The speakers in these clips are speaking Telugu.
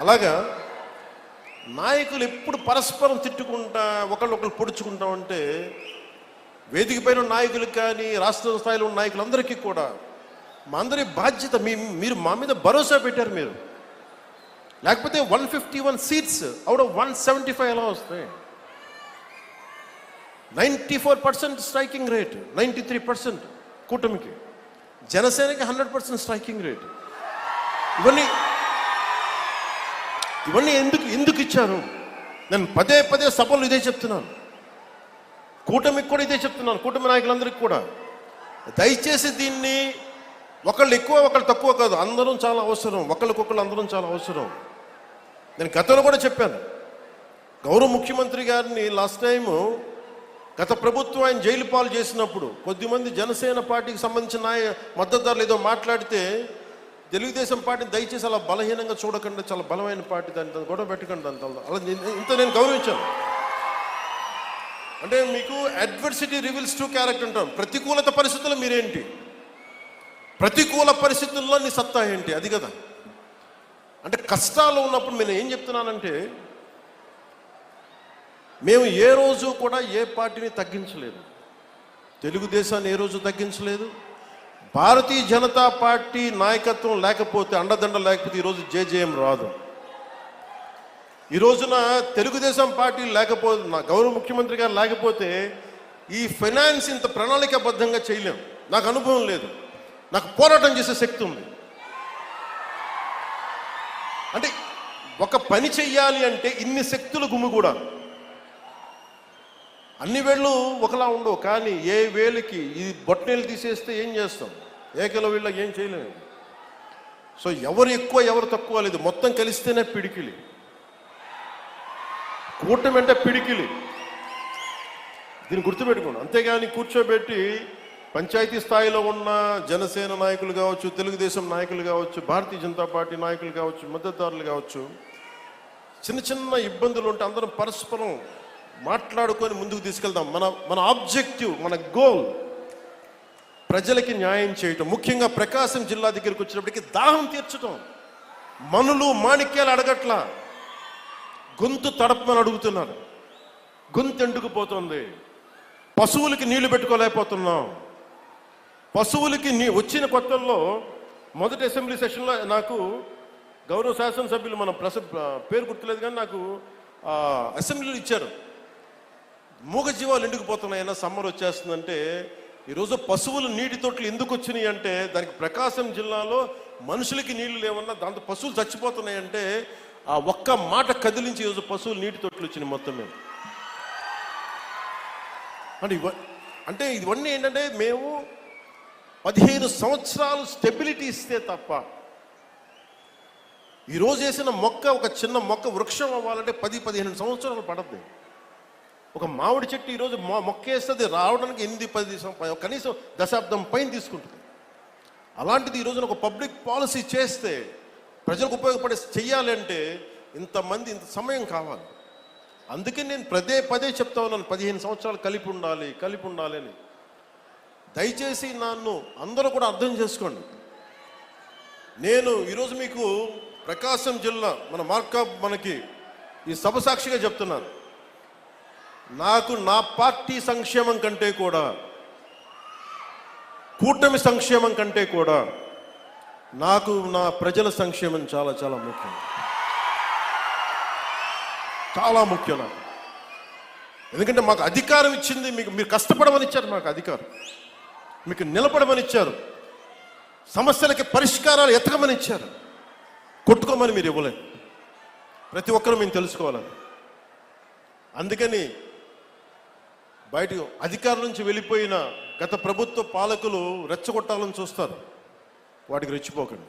అలాగా నాయకులు ఎప్పుడు పరస్పరం తిట్టుకుంటా ఒకళ్ళు పొడుచుకుంటా ఉంటే వేదిక పైన నాయకులకు కానీ రాష్ట్ర స్థాయిలో ఉన్న నాయకులందరికీ కూడా మా అందరి బాధ్యత మీరు మా మీద భరోసా పెట్టారు. మీరు లేకపోతే 151 సీట్స్ అవుట్ ఆఫ్ 175 ఎలా వస్తాయి? 94% స్ట్రైకింగ్ రేట్, 93% కూటమికి, జనసేనకి 100% స్ట్రైకింగ్ రేట్. ఇవన్నీ ఎందుకు ఇచ్చారు? నేను పదే సభలు ఇదే చెప్తున్నాను, కూటమికి కూడా ఇదే చెప్తున్నాను, కూటమి నాయకులందరికీ కూడా. దయచేసి దీన్ని ఒకళ్ళు ఎక్కువ ఒకళ్ళు తక్కువ కాదు, అందరం చాలా అవసరం, ఒకళ్ళకొకళ్ళు అందరం చాలా అవసరం. నేను గతంలో కూడా చెప్పాను, గౌరవ ముఖ్యమంత్రి గారిని లాస్ట్ టైము గత ప్రభుత్వం ఆయన జైలు పాలు చేసినప్పుడు కొద్దిమంది జనసేన పార్టీకి సంబంధించిన మద్దతుదారులు ఏదో మాట్లాడితే తెలుగుదేశం పార్టీని దయచేసి అలా బలహీనంగా చూడకుండా, చాలా బలమైన పార్టీ, దాన్ని గొడవ పెట్టకండి, దాని అలా ఇంత నేను గౌరవించాను. అంటే మీకు అడ్వర్సిటీ రివీల్స్ ట్రూ క్యారెక్టర్ అంటాం. ప్రతికూలత పరిస్థితుల్లో మీరేంటి, ప్రతికూల పరిస్థితుల్లో నీ సత్తా ఏంటి, అది కదా. అంటే కష్టాలు ఉన్నప్పుడు నేను ఏం చెప్తున్నానంటే, మేము ఏ రోజు కూడా ఏ పార్టీని తగ్గించలేదు, తెలుగుదేశాన్ని ఏ రోజు తగ్గించలేదు. భారతీయ జనతా పార్టీ నాయకత్వం లేకపోతే, అండదండ లేకపోతే ఈరోజు జేజేఎం రాదు. ఈ రోజున తెలుగుదేశం పార్టీ లేకపోతే, నా గౌరవ ముఖ్యమంత్రి గారు లేకపోతే ఈ ఫైనాన్స్ ఇంత ప్రణాళికాబద్ధంగా చేయలేం. నాకు అనుభవం లేదు, నాకు పోరాటం చేసే శక్తి ఉంది. అంటే ఒక పని చెయ్యాలి అంటే ఇన్ని శక్తులు గుమిగూడాలి. అన్ని వేళ్ళు ఒకలా ఉండవు, కానీ ఏ వేలికి ఈ బొట్టనేలు తీసేస్తే ఏం చేస్తాం, ఏకల వీళ్ళకి ఏం చేయలేము. సో ఎవరు ఎక్కువ ఎవరు తక్కువ లేదు, మొత్తం కలిస్తేనే పిడికిలి. కూటమి అంటే పిడికిలి, దీన్ని గుర్తుపెట్టుకోండి. అంతేగాని కూర్చోబెట్టి పంచాయతీ స్థాయిలో ఉన్న జనసేన నాయకులు కావచ్చు, తెలుగుదేశం నాయకులు కావచ్చు, భారతీయ జనతా పార్టీ నాయకులు కావచ్చు, మద్దతుదారులు కావచ్చు, చిన్న ఇబ్బందులు ఉంటే అందరం పరస్పరం మాట్లాడుకొని ముందుకు తీసుకెళ్దాం. మన ఆబ్జెక్టివ్, మన గోల్ ప్రజలకి న్యాయం చేయటం. ముఖ్యంగా ప్రకాశం జిల్లా దగ్గరికి వచ్చినప్పటికీ దాహం తీర్చడం. మనులు మాణిక్యాలు అడగట్లా, గొంతు తడపమని అడుగుతున్నారు. గొంతు ఎండుకుపోతుంది, పశువులకి నీళ్లు పెట్టుకోలేకపోతున్నాం. పశువులకి వచ్చిన కొత్తల్లో మొదటి అసెంబ్లీ సెషన్లో నాకు గౌరవ శాసనసభ్యులు, మన పేరు గుర్తులేదు కానీ నాకు అసెంబ్లీలో ఇచ్చారు, మూగజీవాలు ఎండుకుపోతున్నాయన్నా, సమ్మర్ వచ్చేస్తుందంటే. ఈరోజు పశువులు నీటి తొట్లు ఎందుకు వచ్చినాయి అంటే, దానికి ప్రకాశం జిల్లాలో మనుషులకి నీళ్లు లేవన్నా దాంతో పశువులు చచ్చిపోతున్నాయంటే, ఆ ఒక్క మాట కదిలించి ఈరోజు పశువులు నీటి తొట్లు వచ్చినాయి మొత్తం మేము. అంటే ఇవన్నీ ఏంటంటే, మేము 15 సంవత్సరాలు స్టెబిలిటీ ఇస్తే తప్ప, ఈరోజు వేసిన మొక్క, ఒక చిన్న మొక్క వృక్షం అవ్వాలంటే 10-15 సంవత్సరాలు పడద్దు. ఒక మామిడి చెట్టు ఈరోజు మొక్క వేస్తుంది రావడానికి 8-10 కనీసం దశాబ్దం పైన తీసుకుంటుంది. అలాంటిది ఈరోజున ఒక పబ్లిక్ పాలసీ చేస్తే, ప్రజలకు ఉపయోగపడే చెయ్యాలంటే ఇంతమంది ఇంత సమయం కావాలి. అందుకే నేను పదే చెప్తా ఉన్నాను, 15 సంవత్సరాలు కలిపి ఉండాలి అని. దయచేసి నన్ను అందరూ కూడా అర్థం చేసుకోండి. నేను ఈరోజు మీకు ప్రకాశం జిల్లా మనకి ఈ సభ సాక్షిగా చెప్తున్నాను, నాకు నా పార్టీ సంక్షేమం కంటే కూడా, కూటమి సంక్షేమం కంటే కూడా నాకు నా ప్రజల సంక్షేమం చాలా చాలా ముఖ్యం, చాలా ముఖ్యం నాకు. ఎందుకంటే మాకు అధికారం ఇచ్చింది, మీరు కష్టపడమని ఇచ్చారు, మాకు అధికారం, మీకు నిలబడమని ఇచ్చారు, సమస్యలకి పరిష్కారాలు ఎతకమని ఇచ్చారు, కొట్టుకోమని మీరు ఇవ్వలేదు. ప్రతి ఒక్కరూ మేము తెలుసుకోవాలని. అందుకని బయట అధికారుల నుంచి వెళ్ళిపోయిన గత ప్రభుత్వ పాలకులు రెచ్చగొట్టాలని చూస్తారు, వాటికి రెచ్చిపోకండి.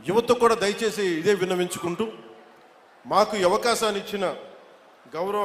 యువత కూడా దయచేసి ఇదే విన్నవించుకుంటూ, మాకు ఈ అవకాశాన్ని ఇచ్చిన గౌరవ